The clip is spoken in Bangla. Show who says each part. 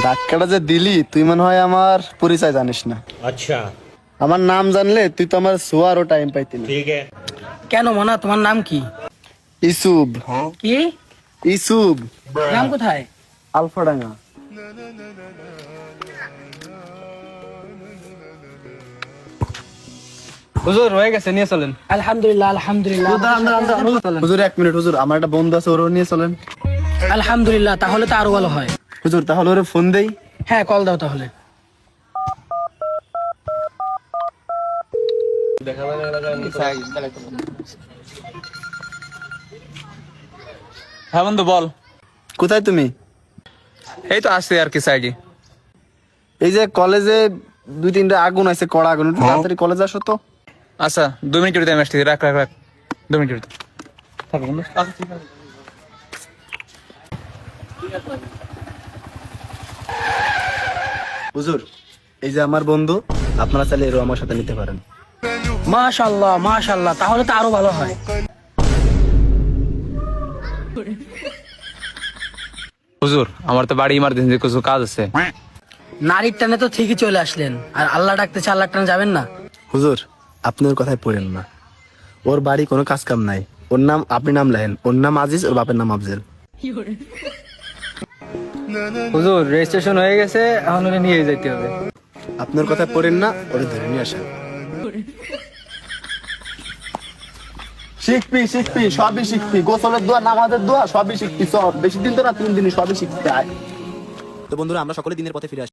Speaker 1: ধাক্কাটা যে দিলি তুই মনে হয় আমার পরিচয় জানিস না।
Speaker 2: अच्छा
Speaker 1: আমার নাম জানলে তুই তো আমার শোয়ারও টাইম পাইতি না।
Speaker 2: ठीक है।
Speaker 3: কেন মনা, তোমার নাম কি?
Speaker 1: ইসুব।
Speaker 3: কি
Speaker 1: ইসুব
Speaker 3: নাম? কোথায়?
Speaker 1: আলফাডাঙ্গা।
Speaker 4: হুজুর হয়ে গেছে, নিয়ে চলেন।
Speaker 3: আলহামদুলিল্লাহ আলহামদুলিল্লাহ।
Speaker 1: হুজুর এক মিনিট, হুজুর আমার একটা বন্ধু আছে, ওরও নিয়ে চলেন।
Speaker 3: আলহামদুলিল্লাহ, তাহলে তো আরো ভালো হয়।
Speaker 1: হুজুর তাহলে ওরে ফোন দেই।
Speaker 3: হ্যাঁ, কল দাও তাহলে।
Speaker 4: হ্যাঁ বন্ধু বল।
Speaker 1: কোথায় তুমি?
Speaker 4: এই তো আসছে আর কি সাইডে।
Speaker 1: এই যে কলেজে 2-3টা আগুন আছে, কড়া আগুন, একটু তাড়াতাড়ি কলেজে আসো তো।
Speaker 4: আচ্ছা 2 মিনিট ভিতরে আমি আসছি। রাখ রাখ রাখ 2 মিনিট ভিতরে থাকো বন্ধু।
Speaker 1: হুজুর এই যে আমার বন্ধু, আপনারা চাইলে এরও আমার সাথে নিতে পারেন।
Speaker 3: মাশাআল্লাহ মাশাআল্লাহ, তাহলে তো আরো ভালো হয়।
Speaker 4: হুজুর আমার তো বাড়ি ইমার্জেন্সি কিছু কাজ আছে।
Speaker 3: নারীর টানে তো ঠিকই চলে আসলেন, আর আল্লাহ ডাকতেছে, আল্লাহ টানে যাবেন না?
Speaker 1: হুজুর আপনি ওর কথায় পড়েন না, ওর বাড়ি কোনো কাজ কাম নাই। ওর নাম, আপনি নাম লেখেন, ওর নাম আজিজ, ওর বাপের নাম আফজেল।
Speaker 4: হুজুর রেজিস্ট্রেশন হয়ে গেছে, এখন ওকে নিয়ে যেতে হবে।
Speaker 1: আপনার কথায় পড়েন না, ওরে ধরে নিয়ে আসেন। শিখবি শিখবি সবই শিখবি, গোসলের দোয়া, নামাজের দোয়া সবই শিখবি, সব বেশি দিন তো না, 3 দিনই সবই শিখতে হয়। তো বন্ধুরা আমরা সকলে দিনের পথে ফিরে আসি।